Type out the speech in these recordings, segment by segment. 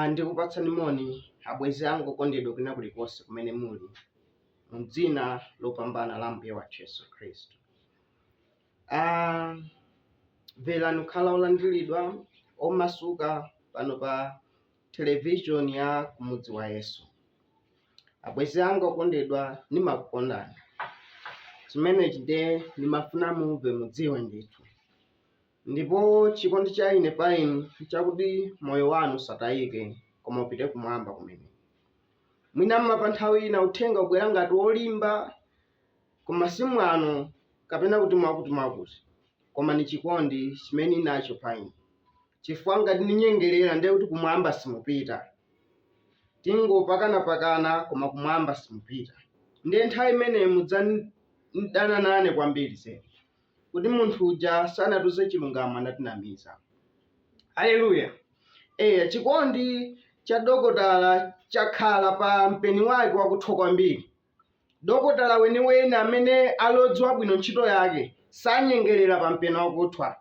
Ndikupatsani moni abwenzi anga okondedwa kwina kulikonse kumene muli m'dzina lopambana la Mbuye wathu Yesu Khristu. Mverani kukhala olandiridwa omasuka pano pa television ya Kumudzi wa Yesu. Abwenzi anga okondedwa, nimakukondani. Chimenechi nde nimafuna mumve mudziwe ndithu. Ndipo chikondi cha ine pa inu chakuti moyo wanu usatayike koma upite kumwamba kumene. Mwina mmapa nthawi ina uthenga ubwera ngati wolimba koma si mwano kapena kuti mwakuti koma ni chikondi chimene inacho pa inu. Chifukwa ngati ninyengerera ndiye kuti kumwamba simupita. Tingopakana koma kumwamba simupita. Ndiye nthawi imeneyi mudzadana nane kwambiri zedi kuti munthu uja sanatuze chilungamo anatinamiza. Haleluya. Chikondi cha dokotala chakhala pa mpeni wake wakuthwa kwambiri. Dokotala weniweni amene alodziwa bwino ntchito yake sanyengerera pa mpeni wakuthwa.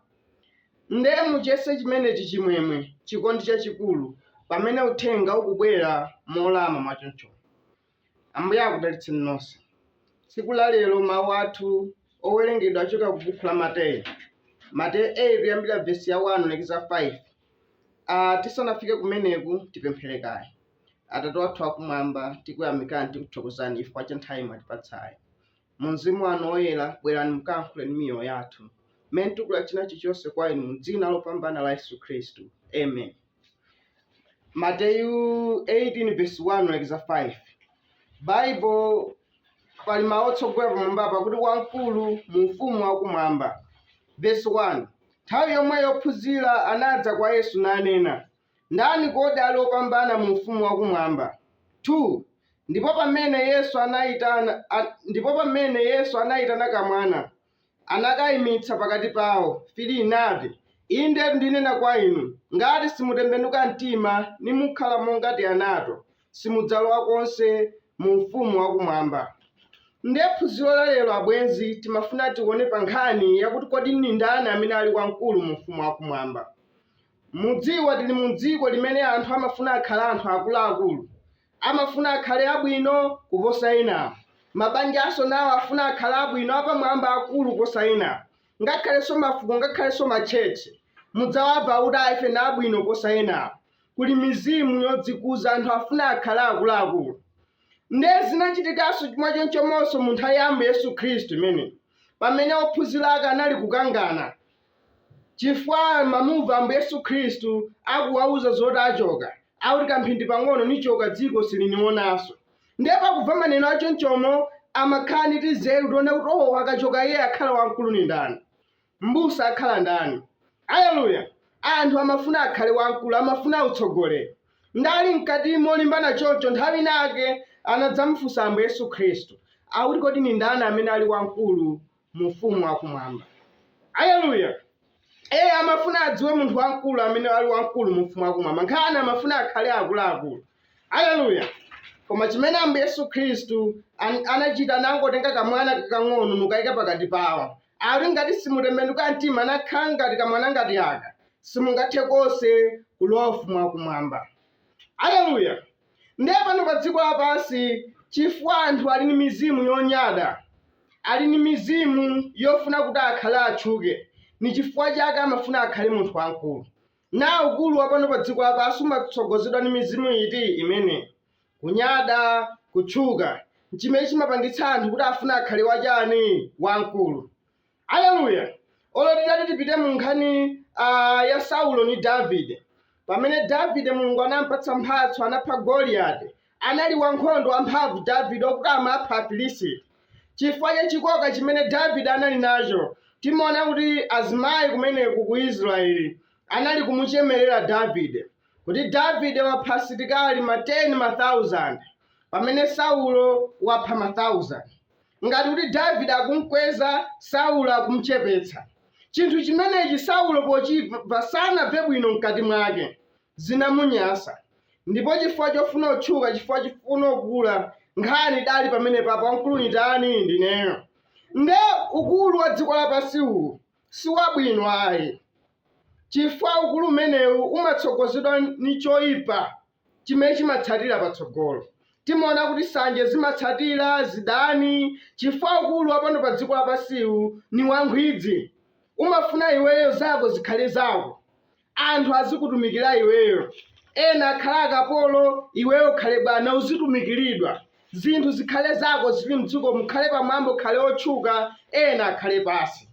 Nde muchese chimenechi chimwemwe chikondi chachikulu pamene uthenga ukubwera molama mwachoncho. Ambuye akudalitseni nonse. Tsiku la lero mawu athu owerengedwa achoka ku buku la Mateyu 8 kuyambira vesi ya 1 lekeza 5. Tisanafike kumeneku tipemphere kaye. Atate athu akumwamba, tikuyamikani tikuthokozani chifukwa cha nthawi mwatipatsayi. Mu mzimu wanu oyera bwerani mukankhule ndi miyoyo yathu. Mmene tikula china chilichonse kwa inu m'dzina lopambana la Yesu Khristu. Amen. Mateyu 18 vesi 1 lekeza 5. Bible pali mawu otsogolera pamwamba pakuti wamkulu mu ufumu wakumwamba. Vesi 1. Nthawi yomwe ophunzira anadza kwa Yesu nanena, ndani kodi ali opambana mu ufumu wakumwamba? 2. Ndipo pamene Yesu anayitana kamwana anakayimitsa pakati pawo. 3 nati, inde ndinena kwa inu, ngati simutembenuka mtima nimukhala monga anato, simudzalowa konse mu ufumu wakumwamba. Ndiye phunziro la lero abwenzi timafuna tione pa nkhani yakuti kodi ni ndani amene ali wamkulu mu ufumu wakumwamba. Mudziwa tili mu dziko limene anthu amafuna akhale anthu akuluakulu, amafuna akhale abwino kuposa ena. Mabanjaso nawo afuna akhale abwino apamwamba akulu kuposa ena. Ngakhalenso mafuko ngakhalenso matcheche mudzawabva kuti ife na abwino kuposa ena. Kuli mizimu yodzikuza anthu afuna akhale akuluakulu. Ndiye zinachitikanso chomwechonchomonso mu nthawi ya Ambuye Yesu Khristu imene pamene ophunzira ake anali kukangana chifukwa mamumva Ambuye Yesu Khristu akuwauza zoti achoka, akuti kamphindi pang'ono nichoka dziko silinionanso. Ndiye pakumva maneno achonchomo amakhala ndi nzeru tione kuti akachoka iye akhala wamkulu ni ndani, m'busa akhala ndani. Haleluya. Anthu amafuna akhale wamkulu, amafuna utsogoleri. Ndali mkati molimbana choncho nthawi inake anadzamufunsa Ambuye Yesu Khristu akuti kodi ni ndani amene ali wamkulu mu ufumu wakumwamba. Haleluya. Amafuna adziwe munthu wamkulu amene ali wamkulu mu ufumu wakumwamba. Nkhani amafuna akhale akuluakulu. Haleluya. Koma chimene Ambuye Yesu Khristu anachita anangotenga kamwana kakang'ono nukayika pakati pawo. Akuti ngati simutembenuka mtima nakhala ngati kamwana ngati aka, simungathe konse kulowa ufumu wakumwamba. Haleluya. Ndiye pano pa dziko lapansi chifukwa anthu ali ni mizimu yonyada, ali ni mizimu yofuna kuti akhale atchuke, ni chifukwa chake amafuna akhale munthu wamkulu. Na ukulu wa pano pa dziko lapansi umatsogozedwa ni mizimu iti imene kunyada, kutchuka, chimene chimapangitsa anthu kuti afuna akhale wachani wamkulu. Haleluya. Olotitati tipite mu nkhani ya Saulo ni Davide. Pamene Davide Mulungu anampatsa mphatso anapha Goliati, anali wankhondo wamphamvu Davide okuti amapha Afilisti. Chifukwa cha chikoka chimene Davide anali nacho, timaona kuti azimayi kumeneku ku Israeli anali kumuchemerera Davide kuti Davide wapha asilikali 10,000 pamene Saulo wapha 1,000. Ngati kuti Davide akumkweza, Saulo akumuchepetsa. Chinthu chimenechi Saulo pochimva sanamve bwino mkati mwake, zinamunyasa. Ndipo chifukwa chofuna utchuka, chifukwa chofuna kukula, nkhani dali pamene papa wamkulu ni ndani? Ndineyo. Nde ukulu wa dziko lapansi uwu si wabwino ayi. chifukwa ukulu umenewu umatsogozedwa ni choyipa chimene chimatsatira patsogolo. Timaona kuti nsanje zimatsatira zidani, chifukwa ukulu wapano pa dziko lapansiwu ni wankhwidzi. Umafuna iweyo zako zikhale zako, anthu azikutumikira iweyo, ena akhale akapolo, iweyo ukhale bwana uzitumikiridwa, zinthu zikhale zako zili mdziko, mukhale pamwamba ukhale otchuka, ena akhale pasi.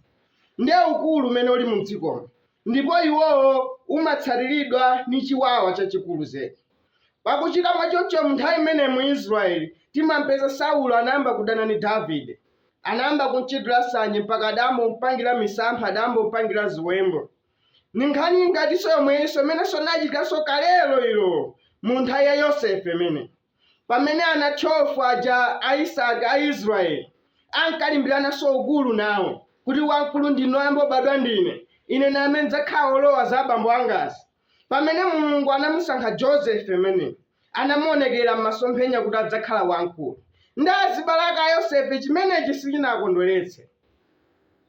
Ndiye ukulu umene uli mu dzikomo, ndipo iwowo umatsatiridwa ni chiwawa chachikulu zedi. Pakuchita mwachoncho mnthawi imene mu Israeli timampeza Saulo anayamba kudana ni Davide, anayamba kumchitira nsanje mpaka adamumpangira misampha, adamumpangira ziwembo. Ni nkhani ngatinso yomweso imenenso inachitika kalelo ilo mu nthawi ya Yosefe imene pamene anathyofu aja a Isake a Israeli ankalimbiranaso ukulu nawo kuti wamkulu ndine ambobadwa ndine, ine name ndidzakhala olowa za abambo angazi. Pamene Mulungu anamusankha Josefe imene anamuonekera m'masomphenya kuti adzakhala wamkulu, ndi azibalaka a Yosefe chimenechi sichinakondweretse,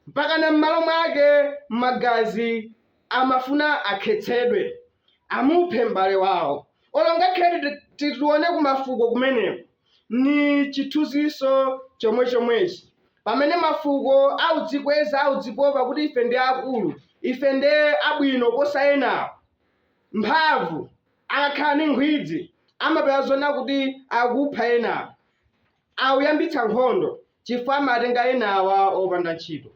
mpaka na m'malo mwake magazi amafuna akhetsedwe amuphe m'bale wawo. Olongakhale titione kumafuko kumeneko ni chithunzitso chomwechi, pamene mafuko audzikweza audzipopa kuti ife ndi akulu, ife ndi abwino posa enawo, mphamvu, akakhala ni nkhwidzi amapeza zona kuti akupha enawo, auyambitsa nkhondo chifukwa amatenga enawa opanda ntchito.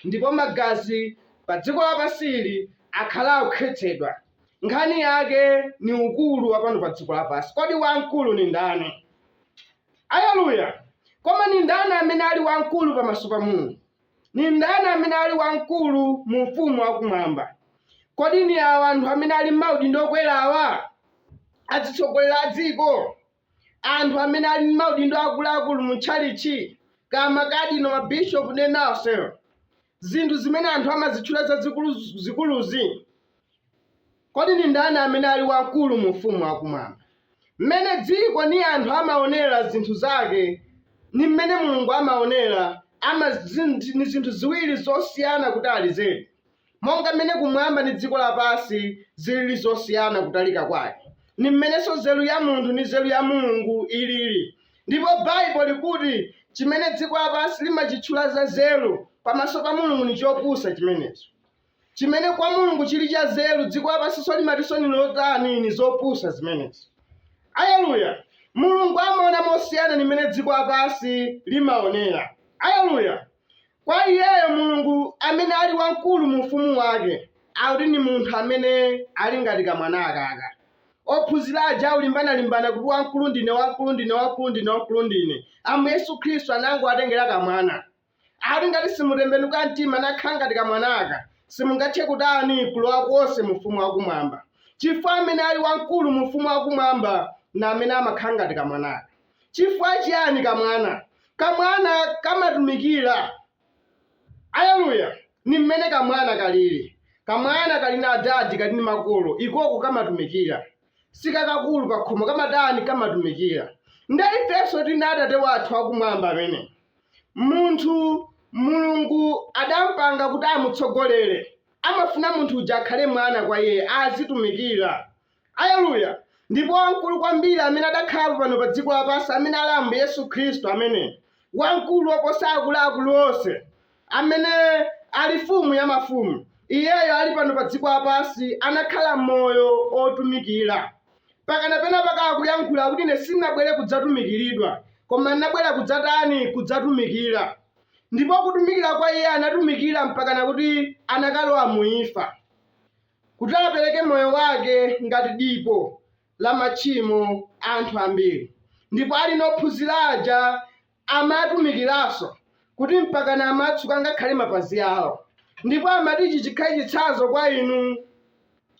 Ndipo magazi pa dziko lapansili akhala akukhetsedwa. Nkhani yake ni ukulu wapano pa dziko lapansi. Kodi wamkulu ni ndani? Aleluya! Koma ni ndani amene ali wamkulu pamaso pa Mulungu? Ni ndani amene ali wamkulu mu ufumu wakumwamba? Kodi ni awa anthu amene ali m'maudindo okwerawa, azitsogolera a dziko, anthu amene ali m'maudindo akuluakulu mu tchalichi, kama kadino mabishopu ndi enanso, zinthu zimene anthu amazitchula za zikuluzi? Kodi ni ndani amene ali wamkulu mu ufumu wakumwamba? Mmene dziko ni anthu amaonera zinthu zake, ni mmene Mulungu amaonera, ni zinthu ziwiri zosiyana kutali zedi. Monga mmene kumwamba ndi dziko lapansi zilili zosiyana kutalika kwake, ni mmenenso nzeru ya munthu ni nzeru ya Mulungu ilili. Ndipo Baibulo likuti chimene dziko lapansi limachitchula za nzeru pamaso pa Mulungu ni chopusa chimenecho. Chimene kwa Mulungu chili cha nzeru, dziko lapansinso limatinso ni lotani, ni zopusa zimenezo. Aleluya! Mulungu amaona mosiyana ni mmene dziko lapansi limaonera. Aleluya! Kwa iyeyo Mulungu amene ali wamkulu mu ufumu wake akuti ni munthu amene ali ngati kamwana akaka. Ophunzira aja aulimbana kuti wamkulu ndine, wamkulu ndine, wamkulu ndine, wamkulu ndine. Ambuye Yesu Khristu anangowatengera kamwana. Akuti ngati simutembenuka mtima nakhala ngati kamwana aka, simungathe kutani kulowa konse mu ufumu wakumwamba. Chifukwa amene ali wamkulu mu ufumu wakumwamba na amene amakhala ngati kamwana aka. Chifukwa chiyani kamwana? Kamwana kamatumikira. Aleluya! Ni mmene kamwana kalili. Kamwana kali na adadi, kali ni makolo, ikoko kamatumikira. Sikakakulu pa khomo kamatani kamatumikira. Ndi ifenso tili atate wathu wakumwamba amene munthu Mulungu adampanga kuti amutsogolere. Amafuna munthu uja akhale mwana kwa iye, azitumikira. Aleluya! Ndipo wamkulu kwambiri amene adakhala pano pa dziko lapansi amene ali Ambuye Yesu Khristu amene wamkulu woposa akuluakulu onse, amene ali mfumu ya mafumu, iyeyo ali pano pa dziko lapansi anakhala moyo otumikira. Pakana pena pakakuyankhula kuti ine sindinabwere kudzatumikiridwa, koma ndinabwera kudzatani, kudzatumikira. Ndipo kutumikira kwa iye anatumikira mpaka kuti anakalowa mu imfa, kuti apereke moyo wake ngati dipo la machimo anthu ambiri. Ndipo ali nophunzira aja amatumikiranso kuti mpaka amatsuka ngakhale mapazi awo. Ndipo amati ichi chikhale chitsanzo kwa inu,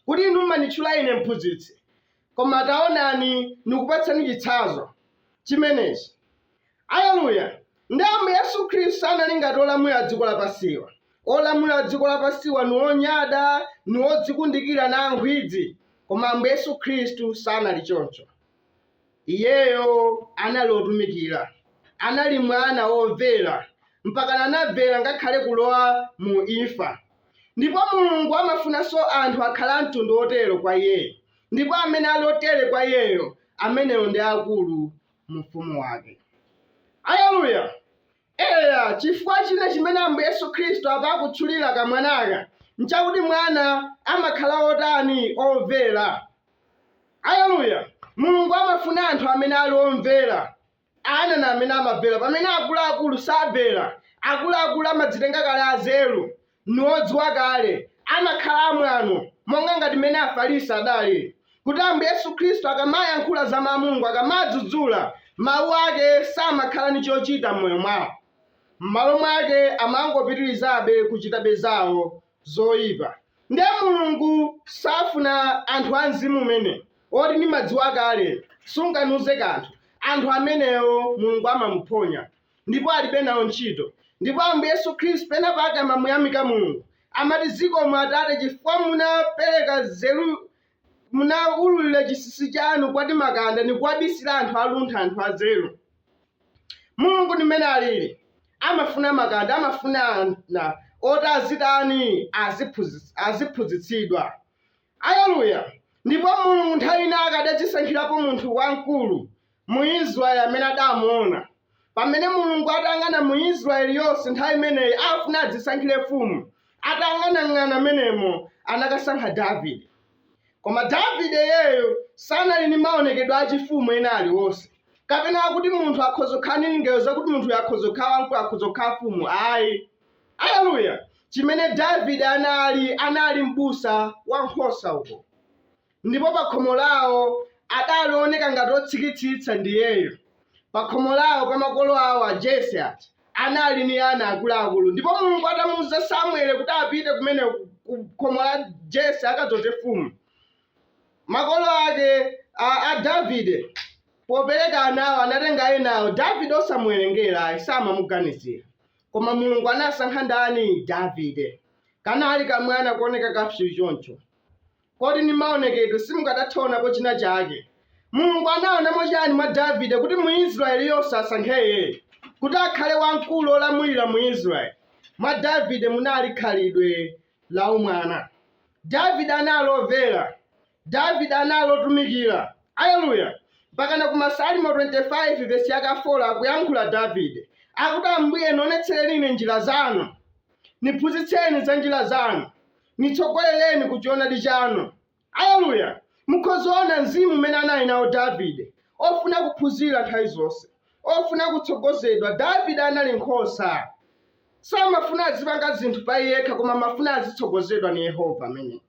kuti inu mmanitchula ine mphunzitsi, koma taonani nikupatsani chitsanzo chimenechi. Aleluya! Ndi Ambuye Yesu Khristu anali ngati olamulira dziko lapansiwa. Olamulira dziko lapansiwa ni onyada, ni odzikundikira na ankhwidzi, koma Ambuye Yesu Khristu sanali choncho. Iyeyo anali otumikira, anali mwana womvera, mpaka anamvera ngakhale kulowa mu imfa. ndipo Mulungu amafunanso anthu akhala mtundu otero kwa iyeyo, ndipo amene ali otere kwa iyeyo ameneyo ndi akulu mu ufumu wake. Aleluya! Eya, chifukwa china chimene Ambuye Yesu Khristu akutchulira kamwanaka nchakuti mwana amakhala otani? Omvera. Aleluya! Mulungu amafuna anthu amene ali omvera, ana na amene amamvera. Pamene akuluakulu samvera, akuluakulu amadzitenga kale azelu nodziwa kale, amakhala amwano monga ngati mmene Afarisi adali, kuti Ambuye Yesu Khristu akamayankhula za Mulungu, akamadzudzula mawu ake samakhala ndi chochita m'moyo mwawo. M'malo mwake amangopitirizabe kuchitabe zawo zoyipa. Ndiye Mulungu safuna anthu a mzimu umene oti ndi madziwa kale sunganuze kanthu. Anthu amenewo Mulungu amamuphonya ndipo alibe nawo ntchito. Ndipo Ambuye Yesu Khristu penapake amamuyamika Mulungu, amati zikomo Atate chifukwa munapereka nzeru, munaululira chinsinsi chanu kwati makanda ndi kuwabisira anthu aluntha, anthu azelu. Mulungu ndi mmene alili, amafuna makanda, amafuna ana oti azitani? Aziphunzitsidwa. Aleluya! Ndipo Mulungu nthawi inake adadzisankhirapo munthu wamkulu mu Israeli amene adamuona. Pamene Mulungu atayang'ana mu Israeli yonse nthawi imeneyi afuna adzisankhire mfumu, atayang'anang'ana amenemo anakasankha Davide. Koma Davide yeyo sanali ndi maonekedwe achifumu ena aliwonse, kapena kuti munthu akhoza kukhala ndi ngelo zakuti munthu akhoza kukhala wamkulu, akhoza kukhala mfumu. Ayi. Aleluya! Chimene Davide anali m'busa wa nkhosa uko, ndipo pa khomo lawo adalioneka ngati otsikitsitsa ndiyeyo. Pa khomo lawo kwa makolo awo a Jese ati anali ndi ana akuluakulu, ndipo Mulungu atamuwuza Samueli kuti apite kumene ku khomo la Jese akadzoze mfumu. Makolo ake a Davide popereka anawo anatenga enawo. Davide osamuwerengera samamuganizira, koma Mulungu anasankha ndani? Davide. Kanali kamwana kuoneka kapsyu choncho, kodi ndi maonekedwe simukadathonapo china chake. Mulungu anaonamo chani mwa Davide kuti mu Israeli yonse asankheye kuti akhale wamkulu olamulira mu Israeli? Mwa Davide munali khalidwe la umwana. Davide anali omvera, Davide anali otumikira. Aleluya! Mpakana ku Masalimo 25 vesi yaka 4 akuyankhula Davide akuti, Ambuye nionetsereni ine njira zanu, niphunzitseni za njira zanu, nitsogolereni ku choonadi chanu. Aleluya! Mukhozaona mzimu umene anali nawo Davide, ofuna kuphunzira nthawi zonse, ofuna kutsogozedwa. Davide anali nkhosa, samafuna azipanga zinthu pa yekha, koma amafuna azitsogozedwa ni Yehova amene.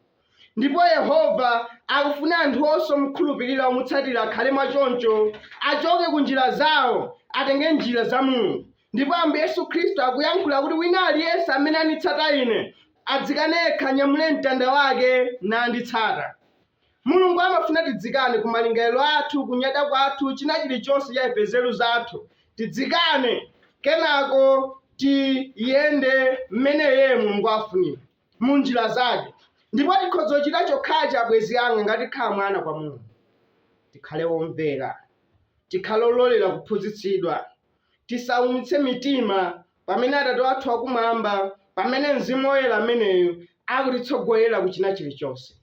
Ndipo Yehova akufuna anthu onse omukhulupirira omutsatira akhale mwachoncho, achoke ku njira zawo atenge njira za Mulungu. Ndipo Ambuye Yesu Khristu akuyankhula kuti wina aliyense amene anditsata ine adzikane yekha, anyamule mtanda wake nanditsata. Mulungu amafuna tidzikane ku malingaliro athu, kunyada kwathu, china chilichonse cha nzeru zathu, tidzikane kenako tiyende mmene yeye Mulungu afunira mu njira zake. Ndipo tikhoza kuchita chokhachi abwenzi anga ngati khala mwana kwa Mulungu, tikhale omvera, tikhale ololera kuphunzitsidwa, tisaumitse mitima pamene Atate wathu akumwamba, pamene Mzimu Woyera ameneyo akutitsogolera kuchina chilichonse.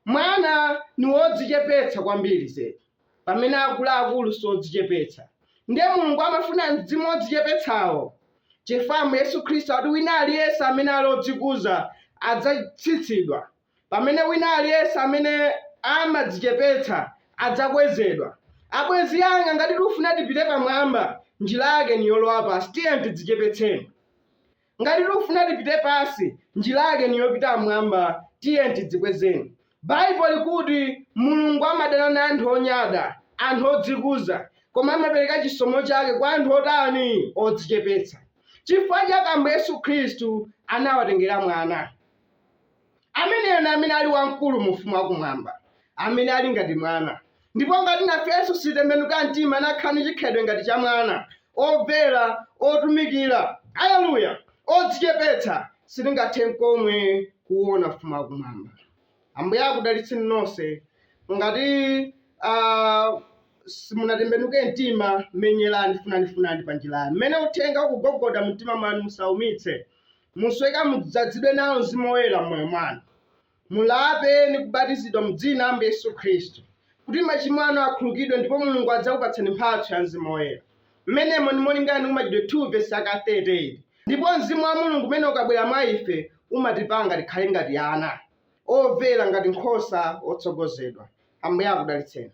Mwana ni wodzichepetsa kwambiri zedi, pamene akuluakulu sodzichepetsa. Ndiye Mulungu amafuna mzimu wodzichepetsawo, chifukwa Yesu Khristu ati wina aliyense amene ali odzikuza adzatsitsidwa, pamene wina aliyense amene amadzichepetsa adzakwezedwa. Abwenzi anga, ngati tikufuna tipite pamwamba, njira yake ni yolowa pansi, tiyeni tidzichepetseni. Ngati tikufuna tipite pansi, njira yake ni yopita pamwamba, tiyeni tidzikwezeni. Baibulo likuti Mulungu amadana na anthu onyada, anthu odzikuza, koma amapereka chisomo chake kwa anthu otani? Odzichepetsa. Chifukwa chake Ambuye Yesu Khristu anawatengera mwana ameneyo, amene ali wamkulu mu ufumu wakumwamba, amene ali ngati mwana. Ndipo ngati nafenso sitembenuka mtima nakhala ndi chikhalidwe ngati cha mwana, omvera, otumikira, aleluya, odzichepetsa, sitingathe n'komwe kuona ufumu wakumwamba. Ambuye akudalitseni nonse. Ngati simunatembenuke mtima, menyerani, funani pa njira. Mmene uthenga ukugogoda mtima mwanu musaumitse, musweka mudzazidwe nawo Mzimu Woyera m'moyo mwanu, mulape ndi kubatizidwa m'dzina la Ambuye Yesu Khristu kuti machimo anu akhululukidwe, ndipo Mulungu adzakupatsani mphatso ya Mzimu Woyera. Mmenemo ndimolingana ndi machitidwe 2 vesi 38. Ndipo Mzimu wa Mulungu umene ukabwera mwa ife umatipanga tikhale ngati ana, omvera ngati nkhosa otsogozedwa. Ambuye akudalitseni.